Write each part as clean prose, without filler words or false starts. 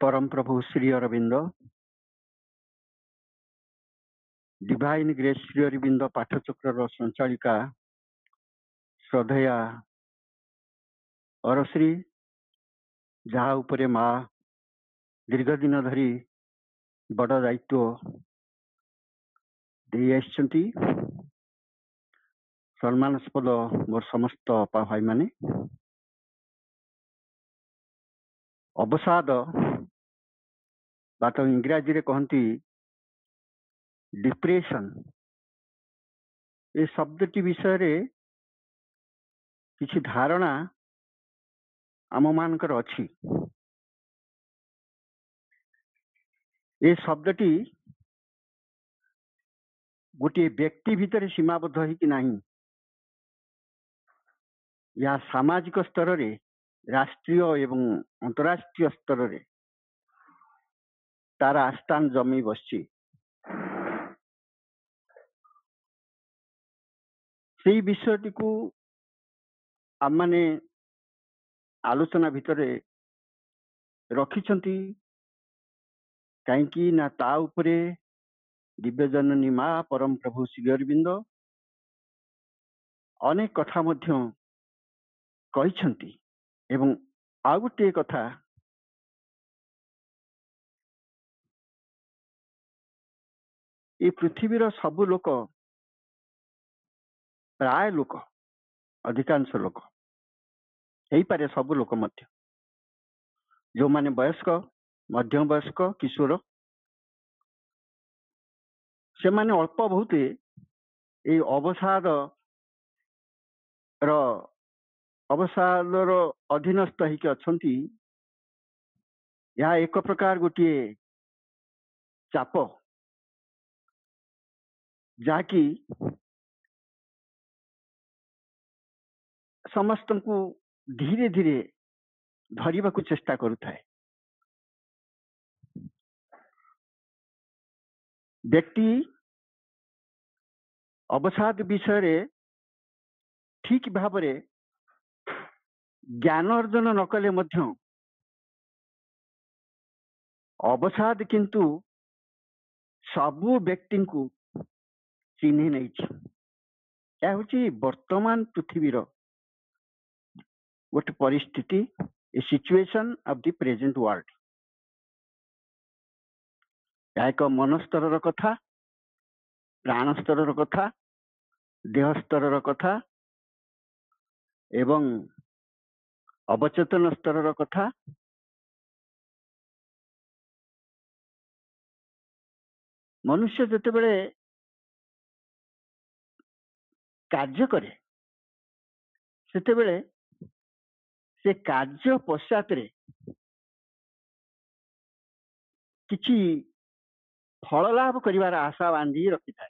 परम प्रभु Shri Arvind divine grace Shri Arvind पाठचक्र संचालिका श्रद्धेया अरश्री जहा उपरे माँ दीर्घ दिन धरी बड़ दायित्व दे आछंती सम्मानस्पद मोर समस्त अपा भाई माने अवसाद बात इंग्राजी रे कहती डिप्रेशन ए शब्दटी विषय रे किछि धारणा आम मानकर अछि। ए शब्दटी गोटे व्यक्ति भितर सीमाबद्ध है कि नहीं या सामाजिक स्तर रे राष्ट्रीय एवं अंतरराष्ट्रीय स्तर रे तार आस्थान जमी बसची से विषयटी को आम माने आलोचना भितर रखिछंती कहीं ना ता उपरे दिव्यजननी माँ परम प्रभु श्री अरविंद अनेक कथा मध्य कहिछंती एवं आ गोटे कथा ये पृथ्वीर सबु लोक प्राय लोक अधिकांश लोक यही पारे सबु लोक मध्य जो माने वयस्क मध्यम वयस्क किशोर से माने अल्प बहुत ये अवसाद रो अधीनस्थ होइके अछंती। यह एक प्रकार गोटे चाप जाकि समस्त को धीरे धीरे धरिबा को चेष्टा करुथाए। व्यक्ति अवसाद विषय रे ठीक भाव रे ज्ञान अर्जन न कले मध्य अवसाद किंतु सबु व्यक्ति को चिन्ह नहीं। यह हूँ वर्तमान पृथ्वीर गोटे परिस्थिति a situation of the present world. यह एक मन स्तर कथा प्राण स्तर कथा देह स्तर कथा एवं अवचेतन स्तर कथा। मनुष्य जते बेले कार्य करे सेते बेले से कार्य पश्चात रे किछि फल लाभ करिवार आशा बांधी रखि थाए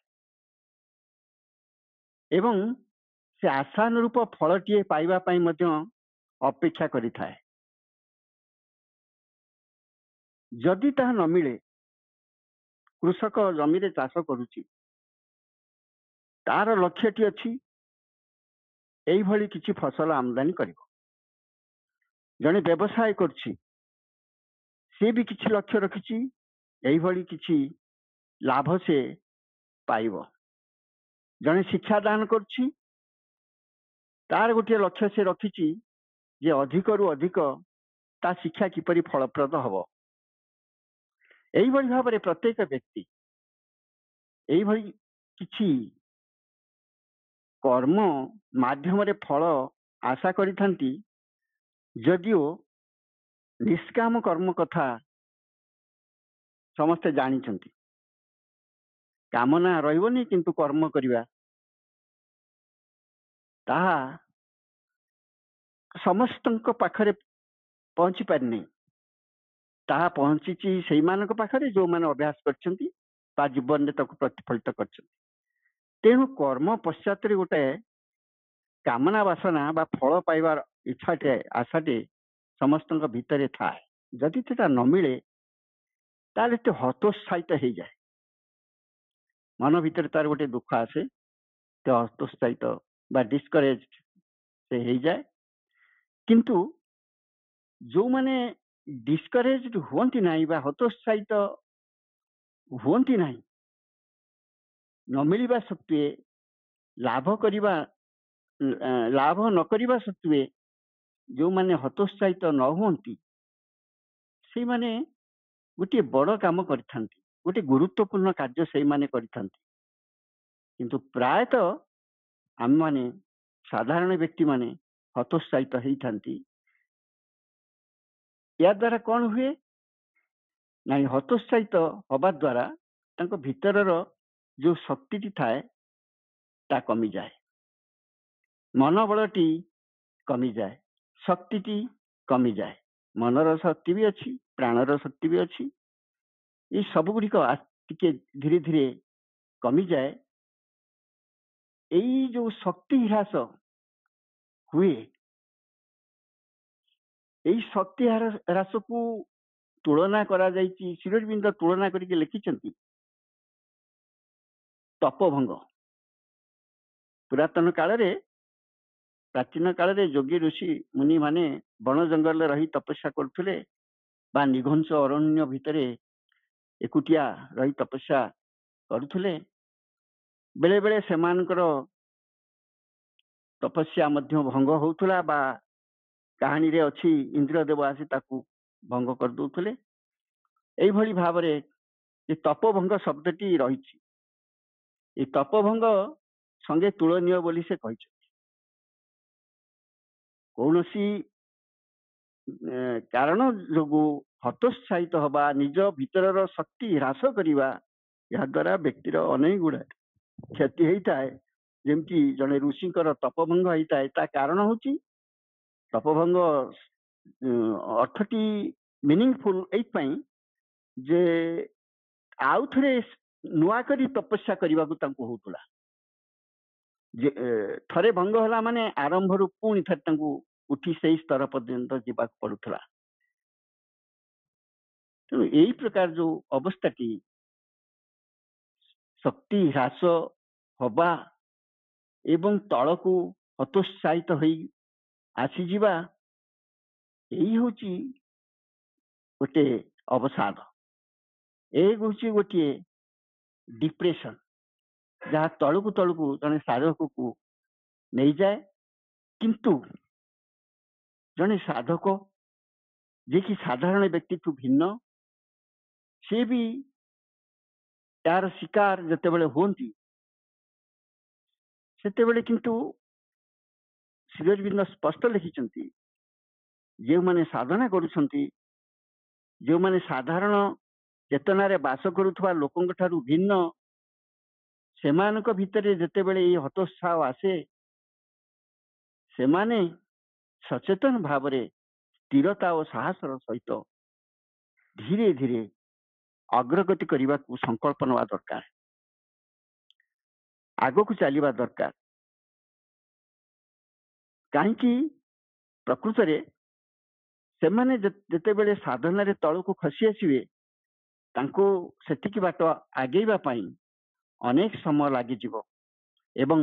एवं से आशानुरूप फलटीए पाइबा पई मध्य अपेक्षा करि थाए। जदि ताहा न मिले कृषक जमी रे चाष करुची तार लक्ष्यटी अच्छी एई भली किछि फसल आमदानी करिवो। जने व्यवसाय करछि से भी किछि लक्ष्य रखिछि एई भली किछि लाभ से पाइबो। जने शिक्षा दान करछि तार गोटे लक्ष्य से रखिछि जे अधिक रु अधिक ता शिक्षा किपरि फलप्रद हबो। एई भली भाबरे प्रत्येक व्यक्ति एई भली किछि कर्म माध्यम रे फल आशा करिथांती। जदिओ निष्काम कर्म कथा समस्ते जानिछंती कामना रहिबनी किंतु कर्म करिवा ताहा समस्तଙ୍କ पाखरे पहुंची पारिनी। ताहा पहुंची सेई मानक पाखरे जो माने अभ्यास करछंती ता जीवन रे ताको प्रतिफलित करछंती। तेणु कर्म पश्चात रे गोटे कामना वासना बा फल पाइबार इच्छाटे आशाटे समस्तଙ୍କ भितरे थाए। जदि सेटा न मिले ताले ते हतोत्साहित हो जाए। मन भितर तार गोटे दुख आसे ते हतोत्साहित बा डिस्करेज से हो जाए। किंतु जो माने डिस्करेज हुअन्ति नाही बा हतोत्साहित हुअन्ति नाही, न मिलिबा सत्वे लाभ करिबा लाभ न करिबा सत्वे जो माने हतोत्साहित न हुअन्ति से माने गोटे बड़ काम करिथांती, गोटे गुरुत्वपूर्ण कार्य से माने करिथांती। किंतु प्रायतः आम माने साधारण व्यक्ति माने हतोत्साहित होइथांती। या द्वारा कौन हुए ना, हतोत्साहित हवा द्वारा तांको भीतरर जो शक्ति थाए ता कमी जाए, मनोबलटी कमी जाए, शक्ति कमी जाए। मनर शक्ति भी अच्छी, प्राणर शक्ति भी अच्छी, ये सब गुड़िक टिके धीरे धीरे कमी जाए। यही जो शक्ति ह्रास हुए, यही शक्ति ह्रास को तुलना करा जाइछि। श्री अरविंद तुलना करके लिखिछन्ति तपभंग। पुरातन काल रे, प्राचीन काल रे योगी ऋषि मुनि माने बन जंगल रही तपस्या करथुले बा निघंस अरण्य भितरे एकुटिया रही तपस्या करुथुले। बेले बेले सेमानकर तपस्या मध्य भंग होउथुला बा कहानी रे अछि इंद्रदेव आसी ताकू भंग कर दउथुले। एई भली भाबरे ये तपभंग शब्दटी रहिछि। ये तपभंग संगे तुलनीय बोली से कहिछि। कौनसी कारण जोगु हतोत्साहित हवा, निज भीतर शक्ति ह्रास करिवा, या द्वारा व्यक्तिर अनेक गुड़ा क्षति होता है। जमती जड़े ऋषिकर तपभंग होता है, ता कारण होची तपभंग अर्थटी मीनिंगफुल एई जे आउ थरे नुआ करी तपस्या करने को होतुला। थरे भंग होला माने आरंभ रु पुणी थरे तांको उठी से स्तर पर्यंत जीवा पड़ुला। तेणु यही प्रकार जो अवस्थाटी शक्ति ह्रास हवा एवं तलकू हतोत्साहित होई आसीजिबा, यही होची गोटे अवसाद। एक होची गोटे डिप्रेशन, जहाँ तलकू तलकू जने साधक को नहीं जाए। किंतु जने साधक जे कि साधारण व्यक्ति ठू भिन्न, से भी यार शिकार जतेबेले होती सेतेबेले किंतु श्री अरविंद स्पष्ट लिखिछन्ति, जो माने साधना करुछन्ति, जो माने साधारण चेतना रे बास करुथवा लोकंक ठारू भिन्न, सेमानक भितरे जतेबेले ये हतोत्साह आसे, सेमाने सचेतन भावरे स्थिरता और साहसर सहित धीरे धीरे अग्रगति करने को संकल्प नवा दरकार, आगो को चलवा दरकार। कहीं प्रकृत रे सेमाने जतेबेले साधना रे तल को खसी आसवे, तांको सेतिकी बाट आगेबा पाई अनेक समय लागिजिवो। एवं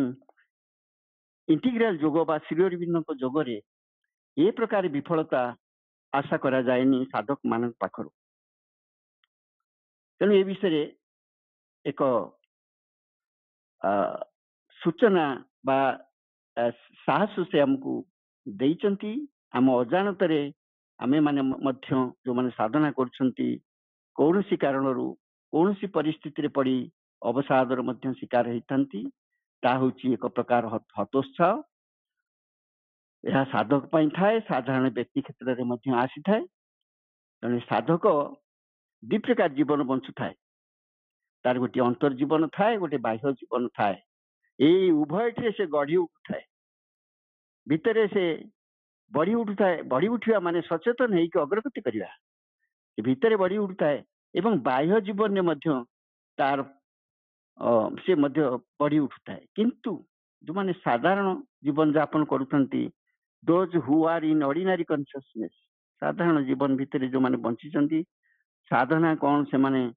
इंटीग्राल योग बा श्री अरविंद योग रे ए प्रकार विफलता आशा करा जाएनी साधक मान पाखरु। तेणु ए विषय एक सूचना बा साहस से हमको देइचंती। आम अजाणतरे आमे माने मध्य जो माने साधना करछंती, कौनसी कारणरू कौनसी परिस्थिति रे पड़ी अवसादर मध्य शिकार होइथांती, ता होची एक प्रकार हतोत्साह। यह साधक पाई थाए, साधारण व्यक्ति क्षेत्र रे मध्य आसी थाए। जने साधक दि प्रकार जीवन बंचु थाए, तार गोटे अंतर जीवन थाए, गोटे बाह्य जीवन थाए। ये उभयटे से गढ़ी उठुए, भितरे से बढ़ी उठुए। बढ़ी उठा माने सचेतन होकर अग्रगति करवा, भितरे बढ़ी उठुए एवं बाह्य जीवन में मध्य तार से मध्य बढ़ी उठुए। किंतु जो माने साधारण जीवन यापन करुछंती, those who are in ordinary consciousness, साधारण जीवन भितरे जो माने बंचिचंती, साधना कौन से माने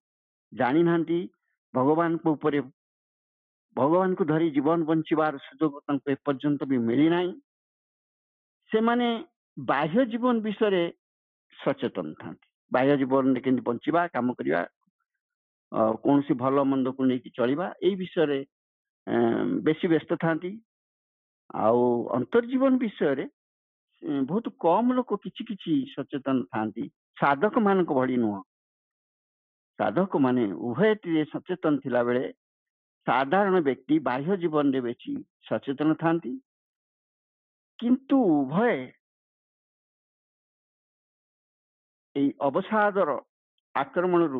जानी नांती, भगवान को ऊपर भगवान को धरी जीवन बंचीबार सुजोग एपर्यंत भी मिली ना। से माने बाह्य जीवन विषय ସଚେତନ ଥାନ୍ତି। ବାହ୍ୟ ଜୀବନରେ କେମିତି ବଞ୍ଚିବା, କାମ କରିବା, କୌଣସି ଭଲ ମନ୍ଦକୁ ନେଇକି ଚଳିବା, ଏଇ ବିଷୟରେ ବେଶୀ ବ୍ୟସ୍ତ ଥାନ୍ତି। ଆଉ ଅନ୍ତର୍ଜୀବନ ବିଷୟରେ ବହୁତ କମ ଲୋକ କିଛି କିଛି ସଚେତନ ଥାନ୍ତି, ସାଧକ ମାନଙ୍କ ଭଳି ନୁହଁ। ସାଧକ ମାନେ ଉଭୟଟିରେ ସଚେତନ ଥିଲା ବେଳେ ସାଧାରଣ ବ୍ୟକ୍ତି ବାହ୍ୟ ଜୀବନରେ ବେଶୀ ସଚେତନ ଥାନ୍ତି। କିନ୍ତୁ ଉଭୟ এই ଅବସାଦର ଆକ୍ରମଣର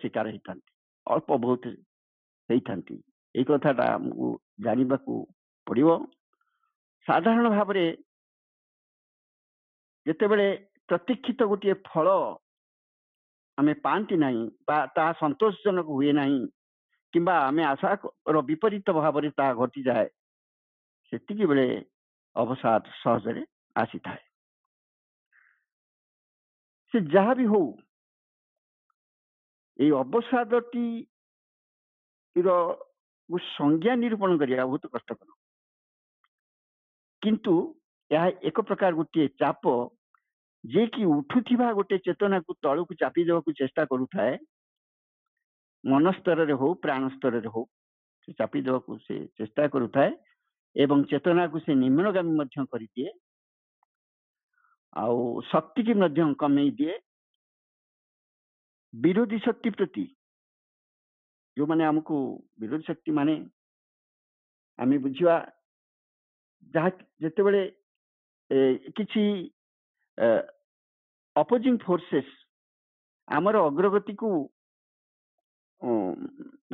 ଶିକାର ହେଇଥାନ୍ତି, ଅଳ୍ପ ବହୁତ ହେଇଥାନ୍ତି। ଏଇ କଥାଟା ଆମକୁ ଜାଣିବାକୁ ପଡିବ। ସାଧାରଣ ଭାବରେ ଯେତେବେଳେ ପ୍ରତୀକ୍ଷିତ ଗୋଟିଏ ଫଳ ଆମେ ପାଆନ୍ତି ନାହିଁ ବା ତାହା ସନ୍ତୋଷଜନକ ହୁଏ ନାହିଁ, କିମ୍ବା ଆମେ ଆଶାର ବିପରୀତ ଭାବରେ ତାହା ଘଟିଯାଏ, ସେତିକି ବେଳେ ଅବସାଦ ସହଜରେ ଆସିଥାଏ। ସେ ଯାହା ବି ହଉ, এই ଅବସାଦଟି ସଂଜ୍ଞା ନିରୂପଣ କରିବା ବହୁତ କଷ୍ଟକର। କିନ୍ତୁ ଏହା ଏକ ପ୍ରକାର ଗୋଟିଏ ଚାପ, ଯେ କି ଉଠୁଥିବା ଗୋଟେ ଚେତନାକୁ ତଳକୁ ଚାପି ଦେବାକୁ ଚେଷ୍ଟା କରୁଥାଏ। ମନ ସ୍ତରରେ ହଉ, ପ୍ରାଣ ସ୍ତରରେ ହଉ, ସେ ଚାପି ଦେବାକୁ ସେ ଚେଷ୍ଟା କରୁଥାଏ ଏବଂ ଚେତନାକୁ ସେ ନିମ୍ନଗାମୀ ମଧ୍ୟ କରିଦିଏ, ଆଉ ଶକ୍ତିକି ମଧ୍ୟ କମେଇ ଦିଏ। ବିରୋଧୀ ଶକ୍ତି ପ୍ରତି ଯୋଉମାନେ ଆମକୁ ବିରୋଧୀ ଶକ୍ତି ମାନେ ଆମେ ବୁଝିବା, ଯାହା ଯେତେବେଳେ କିଛି ଅପୋଜିଂ ଫୋର୍ସେସ୍ ଆମର ଅଗ୍ରଗତିକୁ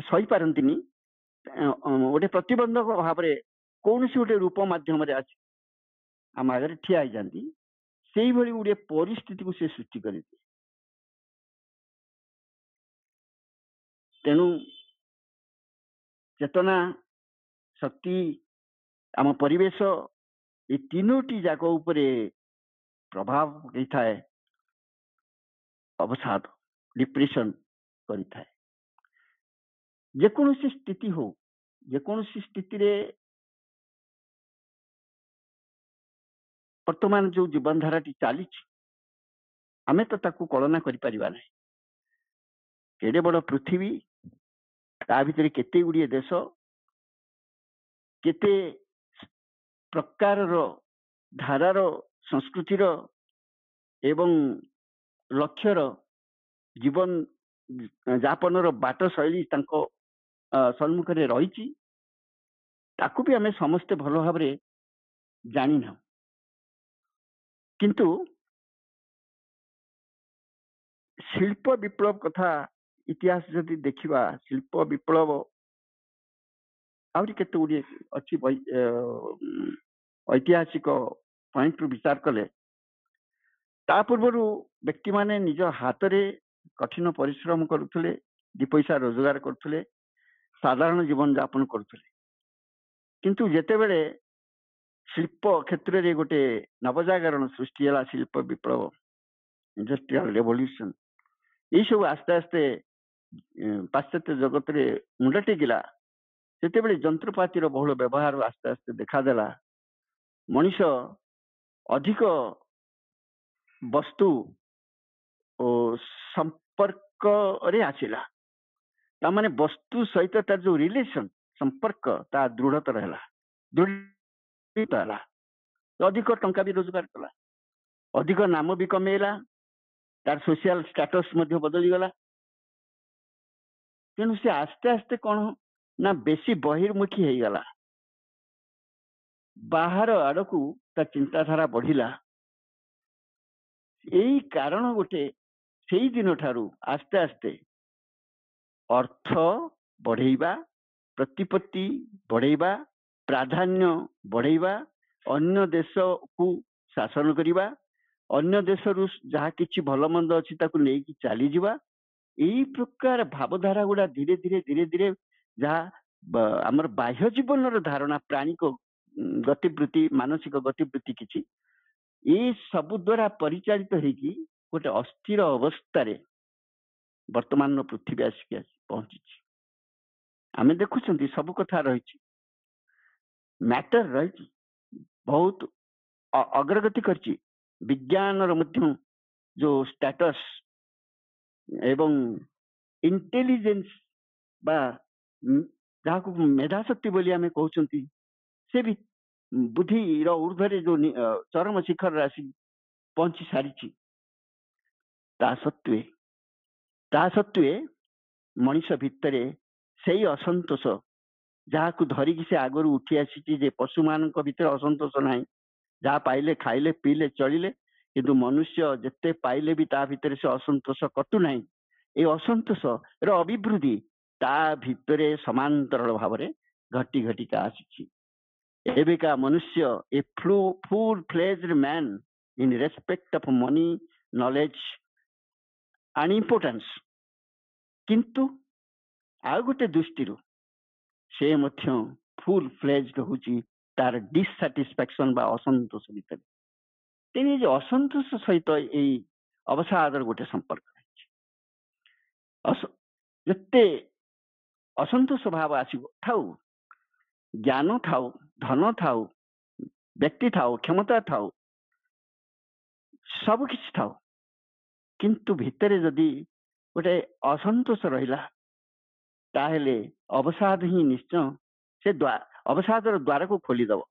ସହିପାରନ୍ତିନି, ଗୋଟେ ପ୍ରତିବନ୍ଧକ ଭାବରେ କୌଣସି ଗୋଟେ ରୂପ ମାଧ୍ୟମରେ ଆସି ଆମ ଆଗରେ ଠିଆ ହେଇଯାନ୍ତି, ସେଇଭଳି ଗୋଟିଏ ପରିସ୍ଥିତିକୁ ସେ ସୃଷ୍ଟି କରିଦିଏ। ତେଣୁ ଚେତନା, ଶକ୍ତି, ଆମ ପରିବେଶ, ଏ ତିନୋଟି ଯାକ ଉପରେ ପ୍ରଭାବ ପକାଇଥାଏ। ଅବସାଦ, ଡିପ୍ରେସନ କରିଥାଏ। ଯେକୌଣସି ସ୍ଥିତି ହଉ, ଯେକୌଣସି ସ୍ଥିତିରେ ବର୍ତ୍ତମାନ ଯୋଉ ଜୀବନ ଧାରାଟି ଚାଲିଛି, ଆମେ ତ ତାକୁ କଳନା କରିପାରିବା ନାହିଁ। କେଡ଼େ ବଡ଼ ପୃଥିବୀ, ତା ଭିତରେ କେତେ ଗୁଡ଼ିଏ ଦେଶ, କେତେ ପ୍ରକାରର ଧାରାର, ସଂସ୍କୃତିର ଏବଂ ଲକ୍ଷ୍ୟର ଜୀବନ ଯାପନର ବାଟ ଶୈଳୀ ତାଙ୍କ ସମ୍ମୁଖରେ ରହିଛି, ତାକୁ ବି ଆମେ ସମସ୍ତେ ଭଲ ଭାବରେ ଜାଣିନାହୁଁ। କିନ୍ତୁ ଶିଳ୍ପ ବିପ୍ଳବ କଥା ଇତିହାସ ଯଦି ଦେଖିବା, ଶିଳ୍ପ ବିପ୍ଳବ ଆହୁରି କେତେ ଗୁଡ଼ିଏ ଅଛି ଐତିହାସିକ ପଏଣ୍ଟରୁ ବିଚାର କଲେ। ତା ପୂର୍ବରୁ ବ୍ୟକ୍ତିମାନେ ନିଜ ହାତରେ କଠିନ ପରିଶ୍ରମ କରୁଥିଲେ, ଦି ପଇସା ରୋଜଗାର କରୁଥିଲେ, ସାଧାରଣ ଜୀବନ ଯାପନ କରୁଥିଲେ। କିନ୍ତୁ ଯେତେବେଳେ ଶିଳ୍ପ କ୍ଷେତ୍ରରେ ଗୋଟେ ନବଜାଗରଣ ସୃଷ୍ଟି ହେଲା, ଶିଳ୍ପ ବିପ୍ଳବ, ଇଣ୍ଡଷ୍ଟ୍ରିଆଲ ରେଭଲ୍ୟୁସନ, ଏଇସବୁ ଆସ୍ତେ ଆସ୍ତେ ପାଶ୍ଚାତ୍ୟ ଜଗତରେ ମୁଣ୍ଡ ଟେକିଲା। ସେତେବେଳେ ଯନ୍ତ୍ରପାତିର ବହୁଳ ବ୍ୟବହାର ଆସ୍ତେ ଆସ୍ତେ ଦେଖାଦେଲା। ମଣିଷ ଅଧିକ ବସ୍ତୁ ଓ ସମ୍ପର୍କରେ ଆସିଲା। ତାମାନେ ବସ୍ତୁ ସହିତ ତାର ଯୋଉ ରିଲେସନ, ସମ୍ପର୍କ, ତା ଦୃଢ଼ତର ହେଲା, ଅଧିକ ଟଙ୍କା ବି ରୋଜଗାର କଲା, ଅଧିକ ନାମ ବି କମେଇଲା, ତାର ସୋସିଆଲ ଷ୍ଟାଟସ ମଧ୍ୟ ବଦଳିଗଲା। ତେଣୁ ସେ ଆସ୍ତେ ଆସ୍ତେ କଣ ନା ବେଶୀ ବହିର୍ମୁଖୀ ହେଇଗଲା, ବାହାର ଆଡକୁ ତା ଚିନ୍ତାଧାରା ବଢିଲା। ଏଇ କାରଣ ଗୋଟେ, ସେଇ ଦିନ ଠାରୁ ଆସ୍ତେ ଆସ୍ତେ ଅର୍ଥ ବଢେଇବା, ପ୍ରତିପତ୍ତି ବଢେଇବା, ପ୍ରାଧାନ୍ୟ ବଢେଇବା, ଅନ୍ୟ ଦେଶକୁ ଶାସନ କରିବା, ଅନ୍ୟ ଦେଶରୁ ଯାହା କିଛି ଭଲ ମନ୍ଦ ଅଛି ତାକୁ ନେଇକି ଚାଲିଯିବା, ଏଇ ପ୍ରକାର ଭାବଧାରା ଗୁଡା ଧୀରେ ଧୀରେ ଧୀରେ ଧୀରେ ଯାହା ଆମର ବାହ୍ୟ ଜୀବନର ଧାରଣା, ପ୍ରାଣିକ ଗତିବୃତ୍ତି, ମାନସିକ ଗତିବୃତ୍ତି କିଛି, ଏଇ ସବୁ ଦ୍ଵାରା ପରିଚାଳିତ ହେଇକି ଗୋଟେ ଅସ୍ଥିର ଅବସ୍ଥାରେ ବର୍ତ୍ତମାନର ପୃଥିବୀ ଆସିକି ପହଞ୍ଚିଛି। ଆମେ ଦେଖୁଛନ୍ତି ସବୁ କଥା ରହିଛି, ମ୍ୟାଟର ରହିଛି, ବହୁତ ଅଗ୍ରଗତି କରିଛି, विज्ञान जो स्टेटस एवं इंटेलिजेंस बा जहाँ को मेधाशक्ति बोली आम कहते से भी बुद्धि ऊर्ध्वे जो चरम शिखर राशि पहुंची सारी ता सत्वे मनीष भितर से असंतोष जहाँ को धरिकी से आगर उठी आसी पशु मान भीतर असंतोष ना जहाँ पाइले खाइले पीले चलिले किंतु मनुष्य जिते पाइले भी ता भीतर से असंतोष कटु ना ये असंतोष अभिवृद्धि ता भितर समांतरल भाव घटी घटिका आसी एबिका मनुष्य a full fledged man in respect of money knowledge and importance किंतु आउ गोटे दृष्टि से फुल फ्लेज्ड होची तार डिससाटिस्फैक्शन बा असंतोष भीतर तेने जो असंतोष सहित यही अवसादर गोटे संपर्क जिते असंतोष भाव आसो थाउ ज्ञान थाउ धन थाउ व्यक्ति थाउ क्षमता थाउ सब किछि थाउ किंतु भितर जदि गोटे असंतोष रहिला ताहेले अवसाद ही निश्चय से अवसादर द्वार को खोलीदेव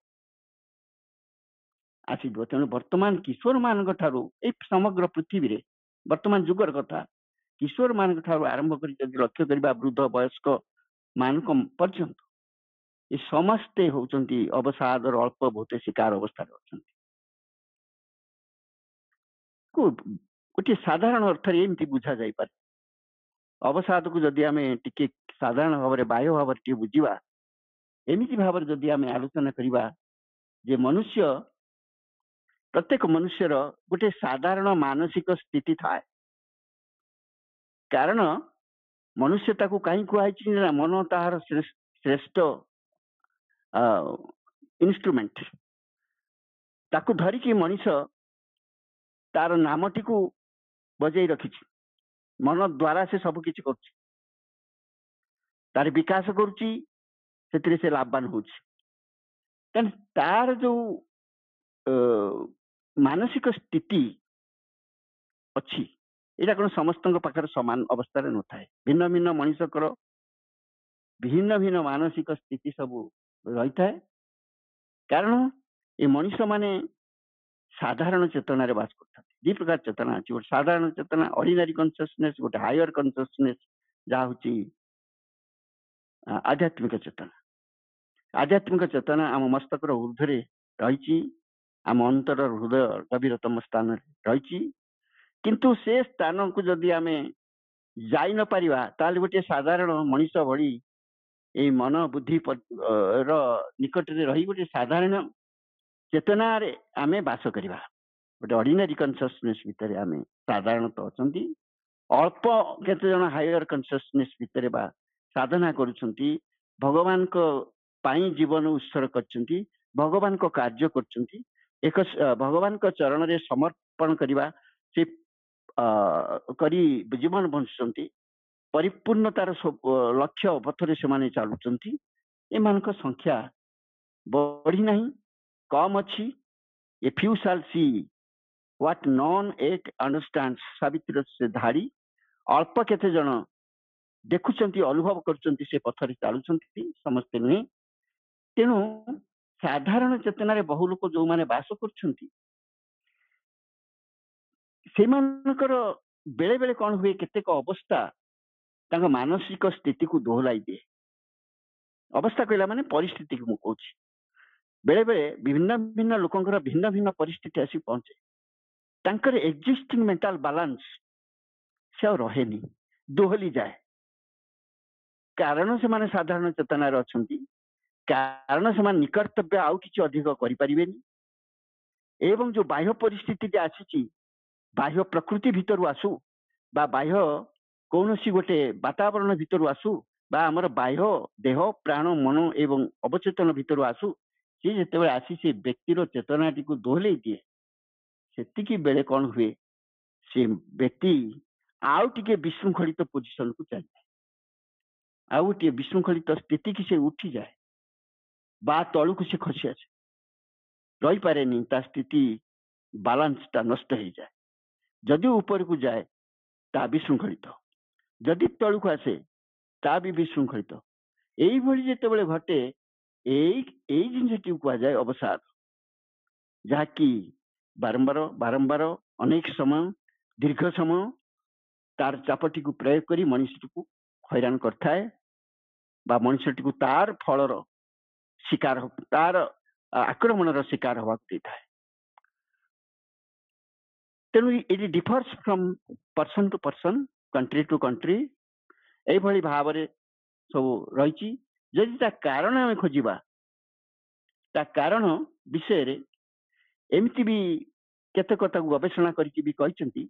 आसो तेणु वर्तमान किशोर मान समग्र पृथ्वी रे वर्तमान जुगर कथा किशोर मान आरंभ कर लक्ष्य करवा वृद्ध वयस्क मान पर्यंत ये समस्ते होती अवसादर अल्प बहुत शिकार अवस्था गोटे साधारण अर्थ एमती बुझा जाई पारे अवसाद को जदि आम टिके साधारण भाव में बाह्य भाव टे बुझा एमती भाव जदि आम आलोचना करवा जे मनुष्य प्रत्येक मनुष्यर गोटे साधारण मानसिक स्थिति थाए कारण मनुष्य ताकू कहीं कहुई ना मन तार श्रेष्ठ इन्स्ट्रुमेंट ताकू धरिकी मनीष तार नामटी को बजाई रखी मन द्वारा से सब किछि कर तार विकास करुच्ची से लाभवान हो तार जो मानसिक स्थिति अच्छी यहाँ कौन समस्त पाखे समान अवस्था न था भिन्न भिन्न मनीषकर भिन्न भिन्न मानसिक स्थिति सब रही था कारण ये मनीष माने साधारण चेतना रे बास करता दी प्रकार चेतना अच्छी गोटे साधारण चेतना ऑर्डिनरी कॉन्शियसनेस गोटे हायर कॉन्शियसनेस जहाँ हूँ आध्यात्मिक चेतना आम मस्तकर ऊर्ध्वे रही आम अंतर हृदय गभीरतम स्थान रही किंतु से स्थान को जदि आम जाई न पारिबा ताले गोटे साधारण मनीष भली ए मन बुद्धि निकट रे रही गोटे साधारण चेतना रे आमे बास करिबा गोटे ऑर्डिनरी कॉन्शियसनेस भितर आमे साधारणतः अछंती अल्प केते जन हायर कॉन्शियसनेस भितर बा साधना करूछंती भगवान को पाई जीवन उत्सर्ग करछंती भगवान को कार्य करछंती एक भगवान को चरण रे समर्पण करिबा से करी जीवन बंचुछंती परिपूर्णतार लक्ष्य पथरे से चलुचंती एमानक संख्या बढ़ी नहीं कम अच्छी if you shall see what none at understands Savitri से धारी अल्प केते जन देखुचंती अनुभव करुचंती से पथरे चलुचंती समस्ते नुहे तेणु साधारण चेतना रे बहु लोक जो माने बास करुचंती सेमानकर बेले बेले कौन हुए केतेक अवस्था तांका मानसिक स्थिति को दोहलाई दिए अवस्था कहला माने परिस्थिति को कहूँ बेले बेले विभिन्न भिन्न लोकंकर भिन्न भिन्न परिस्थिति आसी पहुंचे तांकर एक्जिस्टिंग मेंटल बैलेंस से रहेनी दोहली जाए कारण से माने साधारण चेतना रे अछंती कारण से माने निकर्तव्य आउ किछि अधिक करि परिबेनी एवं जो बाह्य परिस्थिति आसी बाह्य प्रकृति भीतर आसू बा बाह्य कौन सी गोटे वातावरण भीतर आसू बा आमर बाह्य देह प्राण मन एवं अवचेतन भीतर आसू सी जिते आसी से व्यक्तिर चेतनाटी को दोहले दिए से बेले कौन हुए से व्यक्ति आउ टिके विशृंखलित पोजिशन को चल जाए आउ टे विशृंखलित स्थिति की से उठी जाए बा तलू को से खसी आसे रही पारे ता स्थिति ବାଲାନ୍ସଟା ନଷ୍ଟ ହେଇଯାଏ। ଯଦି ଉପରକୁ ଯାଏ ତା ବିଶୃଙ୍ଖଳିତ, ଯଦି ତଳକୁ ଆସେ ତା ବି ବିଶୃଙ୍ଖଳିତ। ଏଇଭଳି ଯେତେବେଳେ ଘଟେ ଏଇ ଏଇ ଜିନିଷଟିକୁ କୁହାଯାଏ ଅବସାଦ, ଯାହାକି ବାରମ୍ବାର ବାରମ୍ବାର ଅନେକ ସମୟ ଦୀର୍ଘ ସମୟ ତାର ଚାପଟିକୁ ପ୍ରୟୋଗ କରି ମଣିଷଟିକୁ ହଇରାଣ କରିଥାଏ ବା ମଣିଷଟିକୁ ତାର ଫଳର ଶିକାର ତାର ଆକ୍ରମଣର ଶିକାର ହେବାକୁ ଦେଇଥାଏ। ତେଣୁ it differs from person to person, country to country, ଏଇଭଳି ଭାବରେ ସବୁ ରହିଛି। ଯଦି ତା କାରଣ ଆମେ ଖୋଜିବା, ତା କାରଣ ବିଷୟରେ ଏମିତି ବି କେତେକ ତାକୁ ଗବେଷଣା କରିକି ବି କହିଛନ୍ତି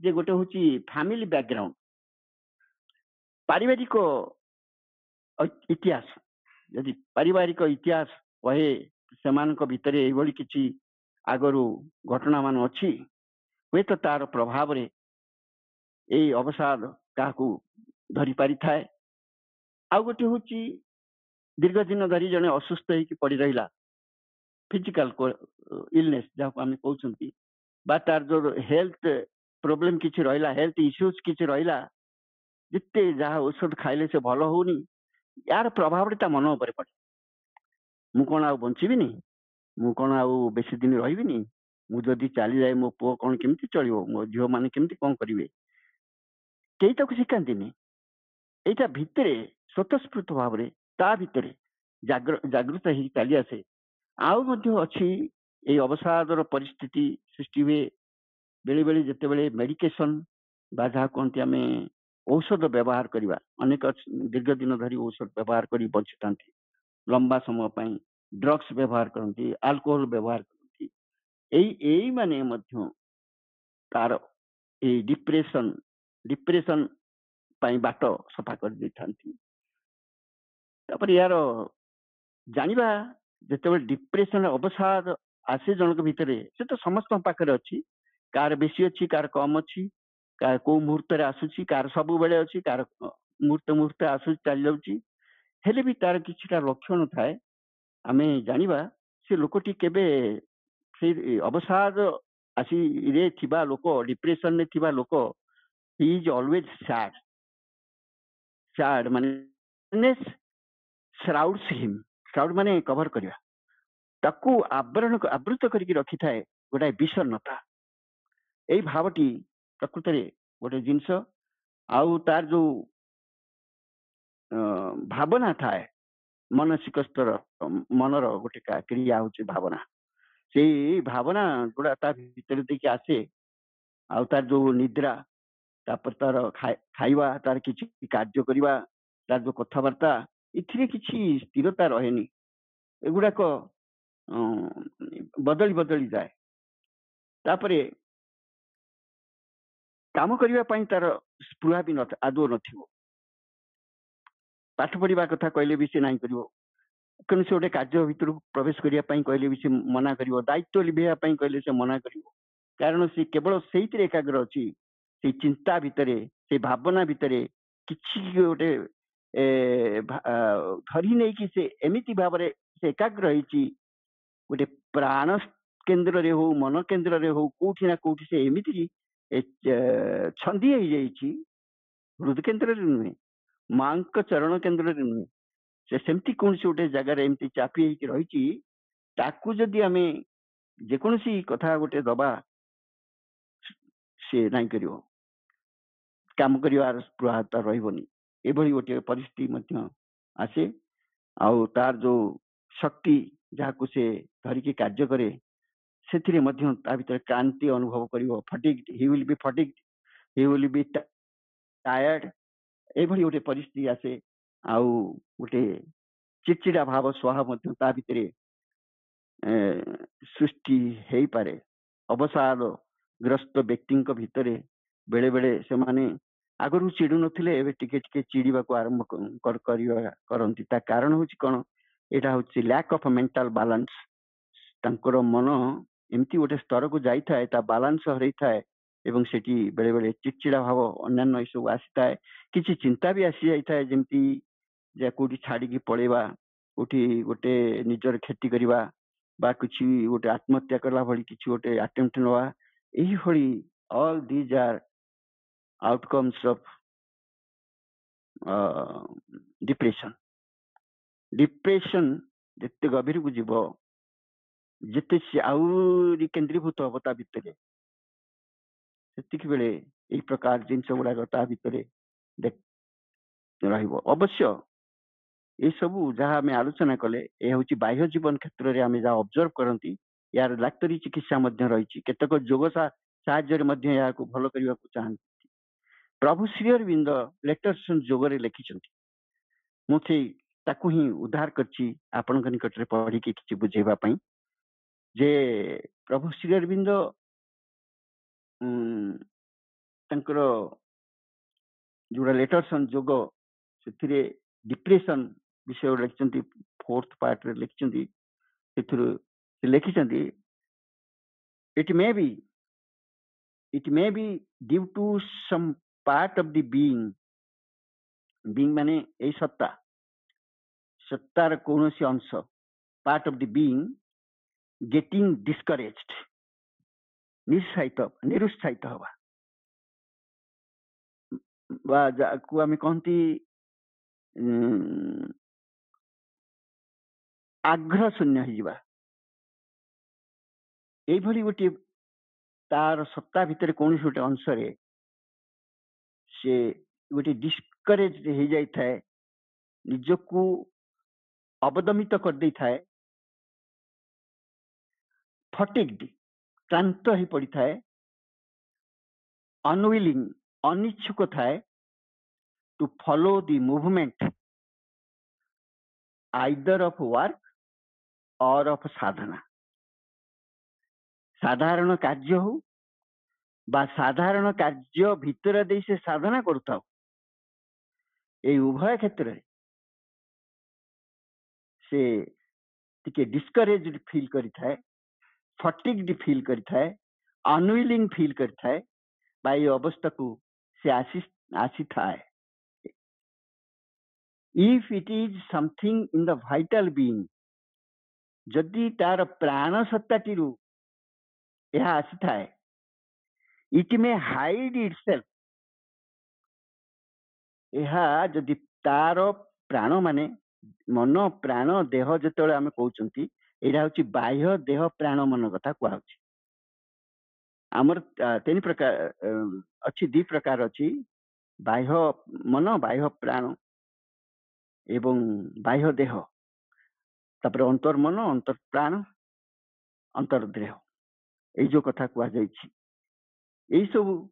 ଯେ ଗୋଟେ ହଉଛି ଫ୍ୟାମିଲି ବ୍ୟାକଗ୍ରାଉଣ୍ଡ, ପାରିବାରିକ ଇତିହାସ। ଯଦି ପାରିବାରିକ ଇତିହାସ କହେ ସେମାନଙ୍କ ଭିତରେ ଏଇଭଳି କିଛି ଆଗରୁ ଘଟଣା ମାନ ଅଛି, ହୁଏତ ତାର ପ୍ରଭାବରେ ଏଇ ଅବସାଦ କାହାକୁ ଧରି ପାରିଥାଏ। ଆଉ ଗୋଟେ ହଉଛି ଦୀର୍ଘ ଦିନ ଧରି ଜଣେ ଅସୁସ୍ଥ ହେଇକି ପଡି ରହିଲା, ଫିଜିକାଲ ଇଲନେସ ଯାହାକୁ ଆମେ କହୁଛନ୍ତି, ବା ତାର ଯୋଉ ହେଲ୍ଥ ପ୍ରୋବ୍ଲେମ କିଛି ରହିଲା, ହେଲ୍ଥ ଇସ୍ୟୁଜ କିଛି ରହିଲା, ଯେତେ ଯାହା ଔଷଧ ଖାଇଲେ ସେ ଭଲ ହଉନି, ୟାର ପ୍ରଭାବରେ ତା ମନ ଉପରେ ପଡେ। ମୁଁ କଣ ଆଉ ବଞ୍ଚିବିନି, ମୁଁ କଣ ଆଉ ବେଶୀ ଦିନ ରହିବିନି, ମୁଁ ଯଦି ଚାଲିଯାଏ ମୋ ପୁଅ କଣ କେମିତି ଚଳିବ, ମୋ ଝିଅ ମାନେ କେମିତି କଣ କରିବେ, କେହି ତାକୁ ଶିଖାନ୍ତିନି। ଏଇଟା ଭିତରେ ସ୍ୱତଃସ୍ଫୂର୍ତ୍ତ ଭାବରେ ତା ଭିତରେ ଜାଗୃତ ହେଇ ଚାଲି ଆସେ। ଆଉ ମଧ୍ୟ ଅଛି ଏଇ ଅବସାଦର ପରିସ୍ଥିତି ସୃଷ୍ଟି ହୁଏ ବେଳେ ବେଳେ ଯେତେବେଳେ ମେଡିକେସନ ବା ଯାହା କୁହନ୍ତି ଆମେ ଔଷଧ ବ୍ୟବହାର କରିବା, ଅନେକ ଦୀର୍ଘ ଦିନ ଧରି ଔଷଧ ବ୍ୟବହାର କରି ବଞ୍ଚିଥାନ୍ତି, ଲମ୍ବା ସମୟ ପାଇଁ ଡ୍ରଗ୍ସ ବ୍ୟବହାର କରନ୍ତି, ଆଲକୋହଲ ବ୍ୟବହାର କରନ୍ତି। ଏଇ ମାନେ ମଧ୍ୟ ତାର ଏଇ ଡିପ୍ରେସନ ପାଇଁ ବାଟ ସଫା କରିଦେଇଥାନ୍ତି। ତାପରେ ୟାର ଜାଣିବା, ଯେତେବେଳେ ଡିପ୍ରେସନ ଅବସାଦ ଆସେ ଜଣଙ୍କ ଭିତରେ, ସେ ତ ସମସ୍ତଙ୍କ ପାଖରେ ଅଛି, କାହାର ବେଶୀ ଅଛି, କାହାର କମ ଅଛି, କାହାର କୋଉ ମୁହୂର୍ତ୍ତରେ ଆସୁଛି, କାହାର ସବୁବେଳେ ଅଛି, କାହାର ମୁହୂର୍ତ୍ତେ ଆସୁଛି ଚାଲି ଯାଉଛି। ହେଲେ ବି ତାର କିଛିଟା ଲକ୍ଷଣ ଥାଏ, ଆମେ ଜାଣିବା ସେ ଲୋକଟି କେବେ ସେଇ ଅବସାଦ ଆସିରେ ଥିବା ଲୋକ, ଡିପ୍ରେସନରେ ଥିବା ଲୋକ, ହି ଇଜ ଅଲୱେଜ ସ୍ୟାଡ ମାନେ ଶ୍ରାଉଡ୍ସ ହିମ୍, ଶ୍ରାଉଡ ମାନେ କଭର କରିବା, ତାକୁ ଆବୃତ କରିକି ରଖିଥାଏ ଗୋଟାଏ ବିଷଣ୍ଣତା। ଏଇ ଭାବଟି ପ୍ରକୃତରେ ଗୋଟେ ଜିନିଷ। ଆଉ ତାର ଯୋଉ ଭାବନା ଥାଏ, ମାନସିକ ସ୍ତର, ମନର ଗୋଟେ କ୍ରିୟା ହଉଛି ଭାବନା। ସେଇ ଭାବନା ଗୁଡା ତା ଭିତରେ ଦେଇକି ଆସେ। ଆଉ ତାର ଯୋଉ ନିଦ୍ରା, ତାପରେ ତାର ଖାଇବା, ତାର କିଛି କାର୍ଯ୍ୟ କରିବା, ତାର ଯୋଉ କଥାବାର୍ତ୍ତା, ଏଥିରେ କିଛି ସ୍ଥିରତା ରହେନି, ଏଗୁଡାକ ବଦଳି ଯାଏ। ତାପରେ କାମ କରିବା ପାଇଁ ତାର ସ୍ପୃହା ବି ଆଦୌ ନଥିବ। ପାଠ ପଢିବା କଥା କହିଲେ ବି ସେ ନାହିଁ କରିବ, କୌଣସି ଗୋଟେ କାର୍ଯ୍ୟ ଭିତରକୁ ପ୍ରବେଶ କରିବା ପାଇଁ କହିଲେ ବି ସେ ମନା କରିବ, ଦାୟିତ୍ୱ ଲିଭେଇବା ପାଇଁ କହିଲେ ସେ ମନା କରିବ। କାରଣ ସେ କେବଳ ସେଇଥିରେ ଏକାଗ୍ର ଅଛି, ସେଇ ଚିନ୍ତା ଭିତରେ, ସେଇ ଭାବନା ଭିତରେ କିଛି ଗୋଟେ ଧରି ନେଇକି ସେ ଏମିତି ଭାବରେ ସେ ଏକାଗ୍ର ହେଇଛି, ଗୋଟେ ପ୍ରାଣ କେନ୍ଦ୍ରରେ ହଉ, ମନ କେନ୍ଦ୍ରରେ ହଉ, କୋଉଠି ନା କୋଉଠି ସେ ଏମିତି ଛନ୍ଦି ହେଇଯାଇଛି, ହୃଦ କେନ୍ଦ୍ରରେ ନୁହେଁ, ମାଙ୍କ ଚରଣ କେନ୍ଦ୍ରରେ ନୁହେଁ, ସେ ସେମିତି କୌଣସି ଗୋଟେ ଜାଗାରେ ଏମିତି ଚାପି ହେଇକି ରହିଛି। ତାକୁ ଯଦି ଆମେ ଯେକୌଣସି କଥା ଗୋଟେ ଦବା, ସେ ନାଇଁ କରିବ, କାମ କରିବାର ସ୍ପୃହା ରହିବନି। ଏଭଳି ଗୋଟେ ପରିସ୍ଥିତି ମଧ୍ୟ ଆସେ। ଆଉ ତାର ଯୋଉ ଶକ୍ତି, ଯାହାକୁ ସେ ଧରିକି କାର୍ଯ୍ୟ କରେ, ସେଥିରେ ମଧ୍ୟ ତା ଭିତରେ କ୍ଳାନ୍ତି ଅନୁଭବ କରିବ, fatigued, he will be fatigued, he will be tired, ଏଭଳି ଗୋଟେ ପରିସ୍ଥିତି ଆସେ। ଆଉ ଗୋଟେ ଚିଡଚିଡା ଭାବ ସ୍ୱଭାବ ମଧ୍ୟ ତା ଭିତରେ ସୃଷ୍ଟି ହେଇପାରେ। ଅବସାଦ ଗ୍ରସ୍ତ ବ୍ୟକ୍ତିଙ୍କ ଭିତରେ ବେଳେ ବେଳେ ସେମାନେ ଆଗରୁ ଚିଡୁ ନଥିଲେ, ଏବେ ଟିକେ ଟିକେ ଚିଡିବାକୁ ଆରମ୍ଭ କରନ୍ତି। ତା କାରଣ ହଉଛି କଣ? ଏଇଟା ହଉଛି ଲ୍ୟାକ୍ ଅଫ ମେଣ୍ଟାଲ ବାଲାନ୍ସ। ତାଙ୍କର ମନ ଏମିତି ଗୋଟେ ସ୍ତରକୁ ଯାଇଥାଏ, ତା ବାଲାନ୍ସ ହରେଇଥାଏ, ଏବଂ ସେଠି ବେଳେ ବେଳେ ଚିଡଚିଡା ଭାବ, ଅନ୍ୟାନ୍ୟ ଏସବୁ ଆସିଥାଏ। କିଛି ଚିନ୍ତା ବି ଆସି ଯାଇଥାଏ, ଯେମିତି ଯେ କୋଉଠି ଛାଡିକି ପଳେଇବା, କୋଉଠି ଗୋଟେ ନିଜର କ୍ଷତି କରିବା, बा किछि गोटे आत्महत्या कला भली किछि गोटे अटेम्प्ट नवा एही भली all these are outcomes of depression जिते गभीर को जीव जिते आउरी केन्द्रीभूत हम ता भितर सेतिक बेले एई प्रकार जिनस गुड़ाक ता भितर अवश्य ये सबू जहाँ आम आलोचना कले यह हूँ बाह्य जीवन क्षेत्र में आम जहाँ ऑब्जर्व करती यार डाक्तरी चिकित्सा रही केतक जोग साहाय्य भल करने को चाहती प्रभु श्री अरविंद लेटर्स जोगरे लिखिं मुझे ताकू ही उद्धार करछि आपन निकट में पढ़ी कि बुझेबा पई जे प्रभु श्री अरविंद तांकर जोड़ा लेटर्स जोग से डिप्रेशन विषय लिखिं फोर्थ पार्ट रे लिखिं लिखिं it may be due to some part of the being माने ए सत्तार कौन सी अंश part of the being getting discouraged निरुत्साहित हवा को आम कहती आग्रह शून्य हो गोटे तार सत्ता भितर कौन गोटे अंश से गोटे डिस्करेज हो जाए निजकू अवदमित कर दे थाए फटिग्ड क्लांत हो पड़ी थाए अनविलिंग अनिच्छुक थाए to follow the movement either of work or of sadhana साधारण कार्य हो बा साधारण कार्य भितर दे से साधना करता ये उभय क्षेत्र से टिके डिस्करेज फील करी थाए फटिग्ड फील करी थाए अनविलिंग फील करी थाए बा ये अवस्था को से आसी थाए if it is something in the vital being जदि तार प्राण सत्ताटी यह आसी थाए इट मे हाइड इटसेल्फ यह जदि तार प्राण माने मन प्राण देह जिते आम कहते यहाँ हूँ बाह्य देह प्राण मन कथा कहु आमर तीन प्रकार अच्छी दी प्रकार अच्छी बाह्य मन बाह्य प्राण एवं बाह्य देह तापर अंतर मन अंतर प्राण अंतर देह ये जो कथा कह सब